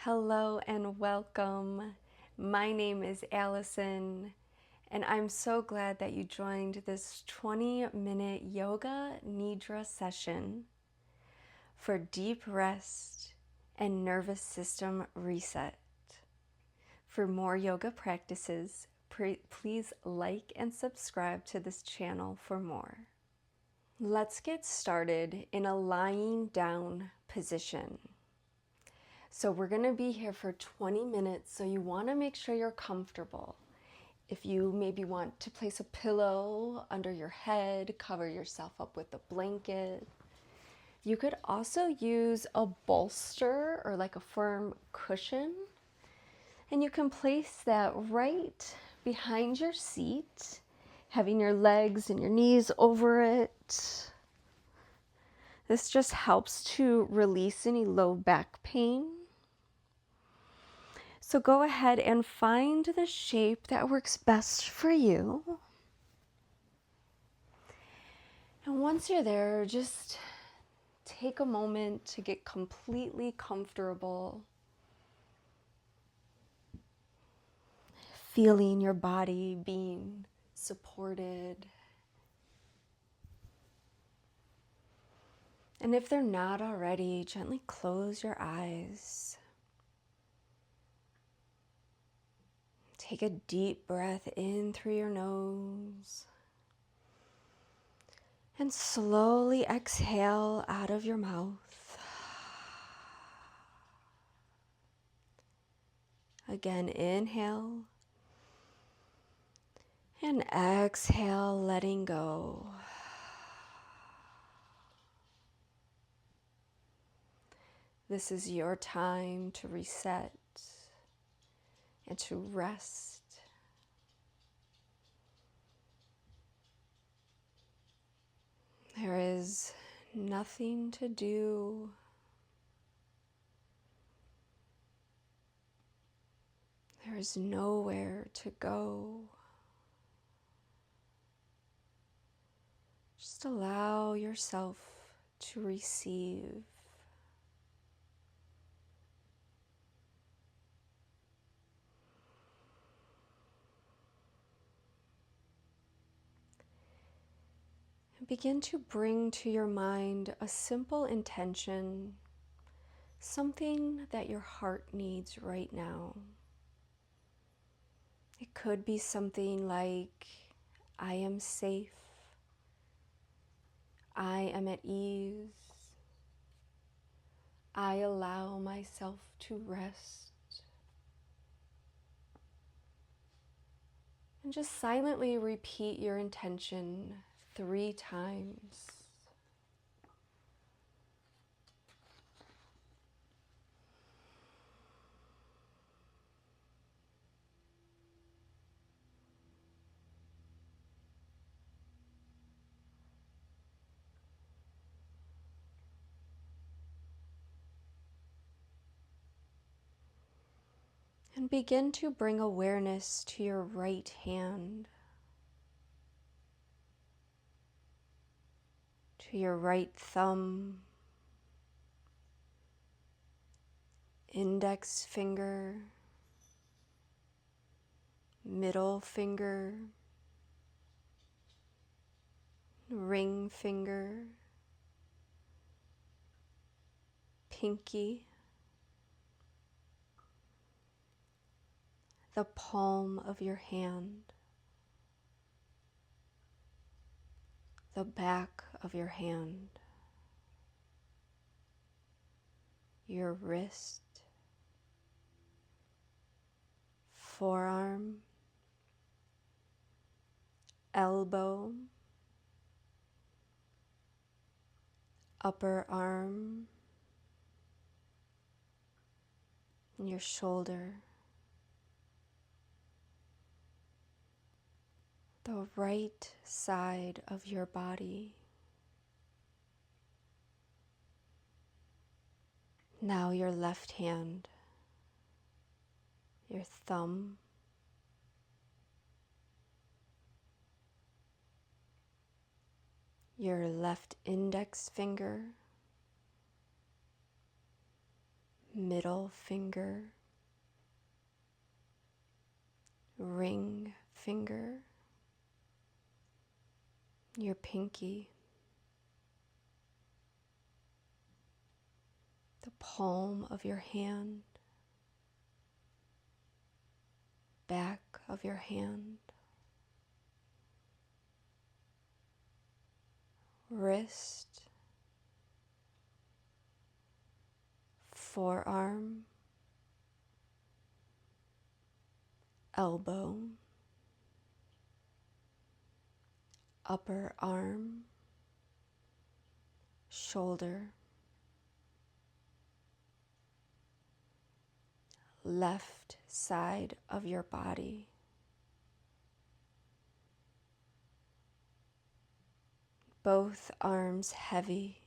Hello and welcome. My name is Allison, and I'm so glad that you joined this 20-minute Yoga Nidra session for deep rest and nervous system reset. For more yoga practices, please like and subscribe to this channel for more. Let's get started in a lying down position. So we're going to be here for 20 minutes, so you want to make sure you're comfortable. If you maybe want to place a pillow under your head, cover yourself up with a blanket. You could also use a bolster or like a firm cushion, and you can place that right behind your seat, having your legs and your knees over it. This just helps to release any low back pain. So go ahead and find the shape that works best for you. And once you're there, just take a moment to get completely comfortable, feeling your body being supported. And if they're not already, gently close your eyes. Take a deep breath in through your nose. And slowly exhale out of your mouth. Again, inhale. And exhale, letting go. This is your time to reset and to rest. There is nothing to do. There is nowhere to go. Just allow yourself to receive. And begin to bring to your mind a simple intention, something that your heart needs right now. It could be something like, I am safe. I am at ease. I allow myself to rest. And just silently repeat your intention 3 times. And begin to bring awareness to your right hand, to your right thumb, index finger, middle finger, ring finger, pinky, the palm of your hand, the back of your hand, your wrist, forearm, elbow, upper arm, and your shoulder, the right side of your body. Now your left hand, your thumb, your left index finger, middle finger, ring finger, your pinky, the palm of your hand, back of your hand, wrist, forearm, elbow, upper arm, shoulder, left side of your body, both arms heavy,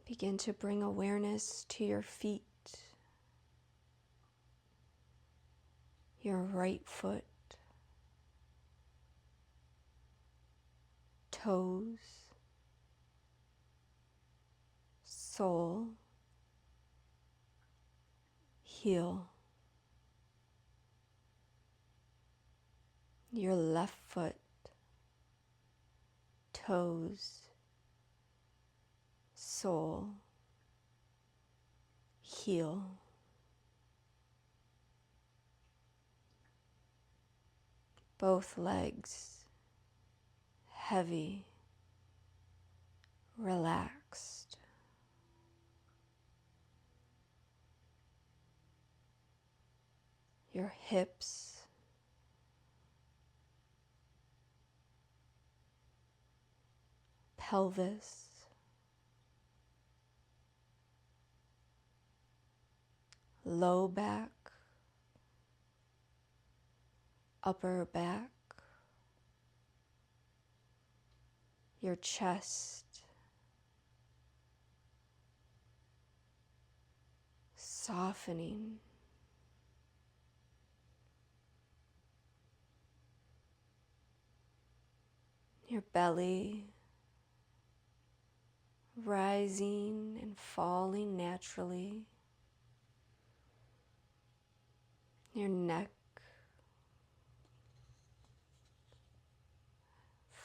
begin to bring awareness to your feet, your right foot, toes, sole, heel, your left foot, toes, sole, heel. Both legs heavy, relaxed. Your hips, pelvis, low back, upper back, your chest, softening. Your belly rising and falling naturally. Your neck,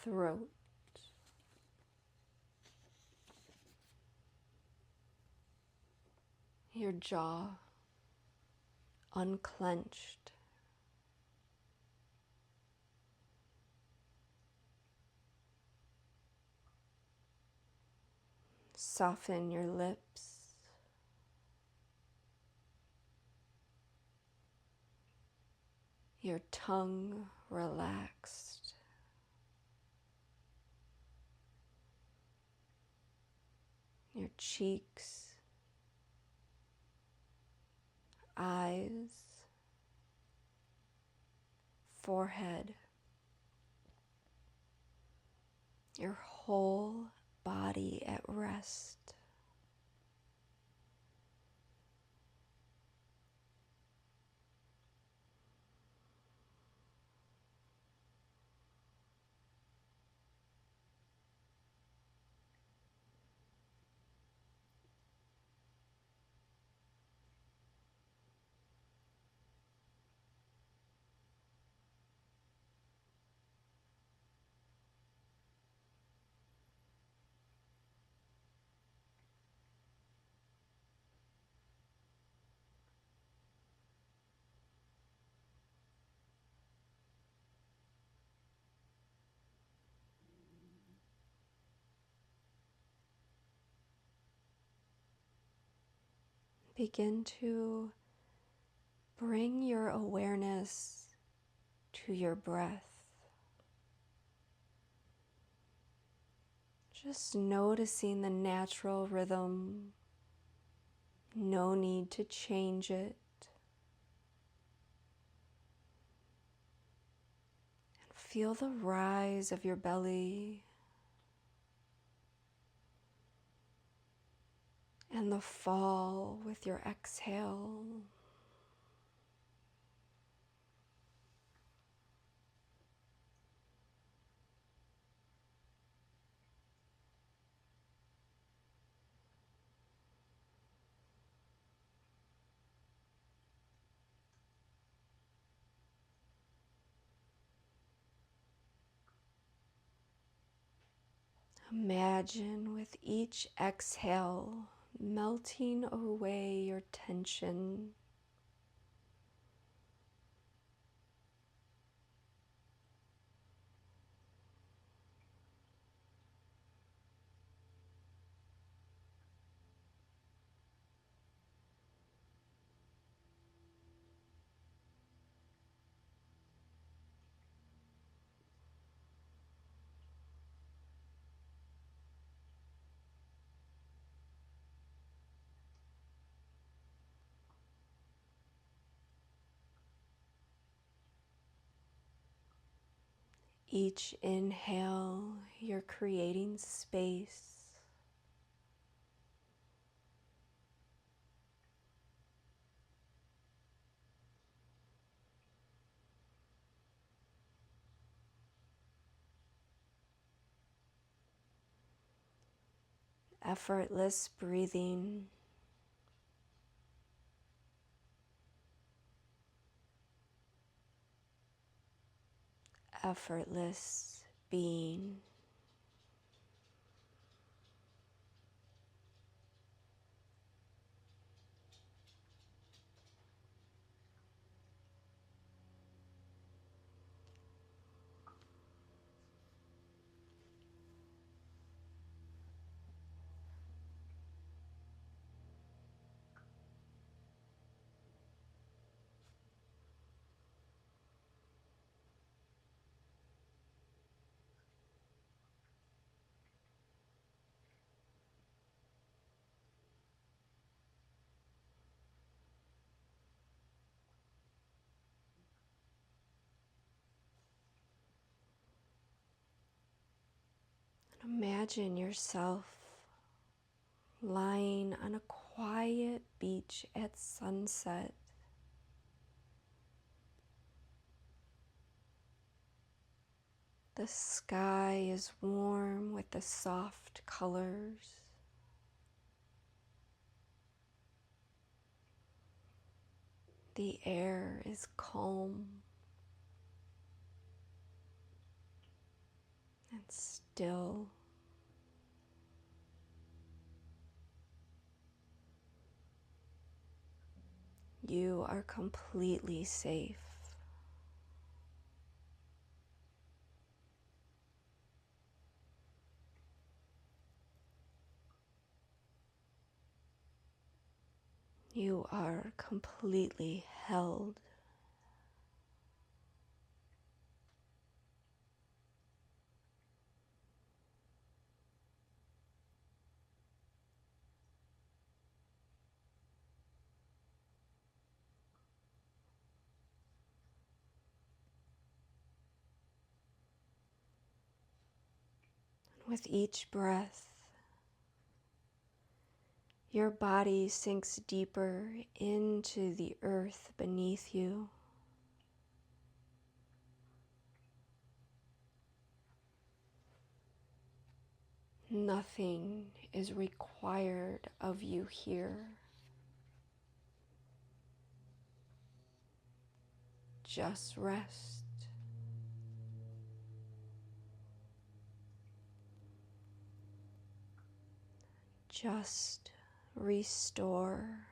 throat, your jaw unclenched. Soften your lips. Your tongue relaxed. Your cheeks, eyes, forehead, your whole body at rest. Begin to bring your awareness to your breath. Just noticing the natural rhythm, no need to change it. And feel the rise of your belly and the fall with your exhale. Imagine with each exhale melting away your tension. Each inhale, you're creating space. Effortless breathing. Effortless being. Imagine yourself lying on a quiet beach at sunset. The sky is warm with the soft colors. The air is calm and still. You are completely safe. You are completely held. With each breath, your body sinks deeper into the earth beneath you. Nothing is required of you here. Just rest. Just restore.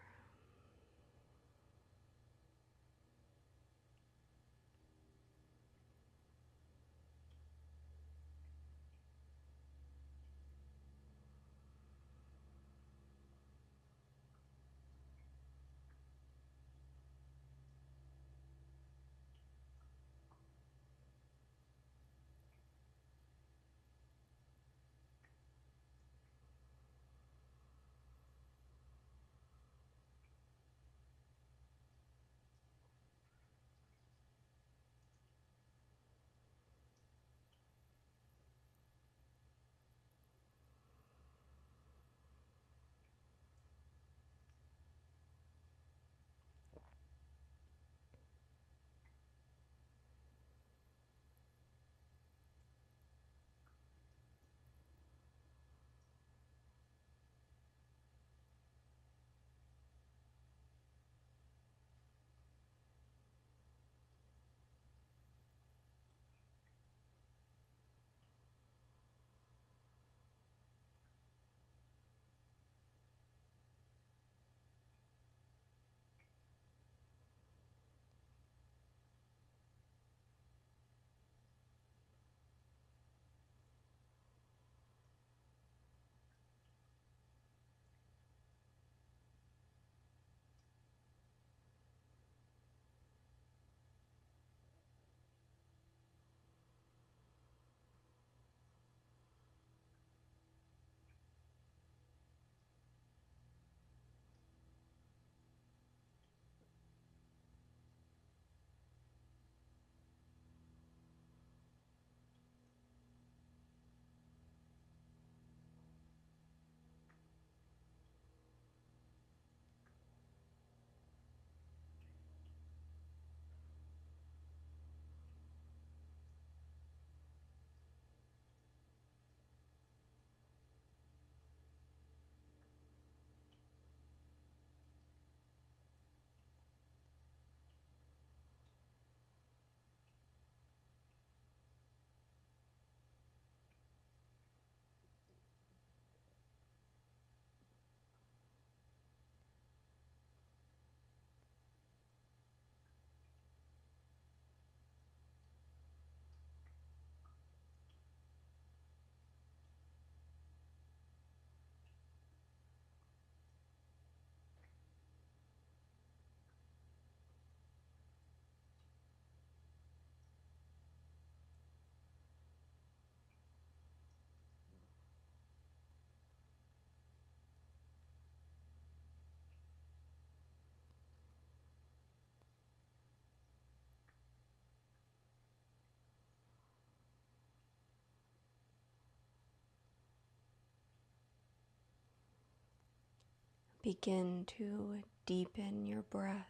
Begin to deepen your breath.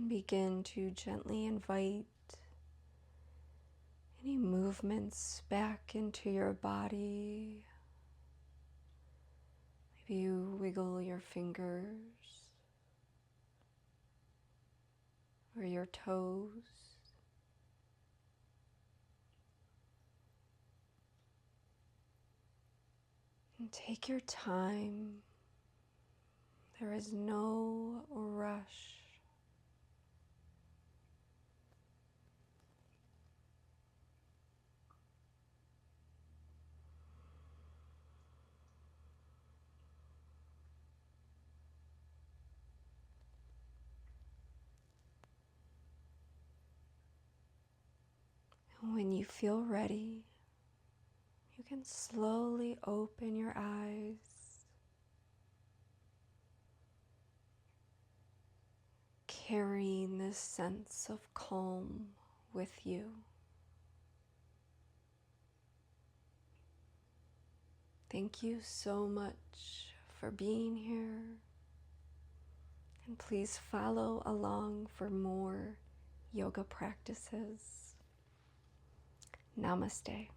Begin to gently invite any movements back into your body. Maybe you wiggle your fingers or your toes. And take your time. There is no rush. And when you feel ready, you can slowly open your eyes, carrying this sense of calm with you. Thank you so much for being here. And please follow along for more yoga practices. Namaste.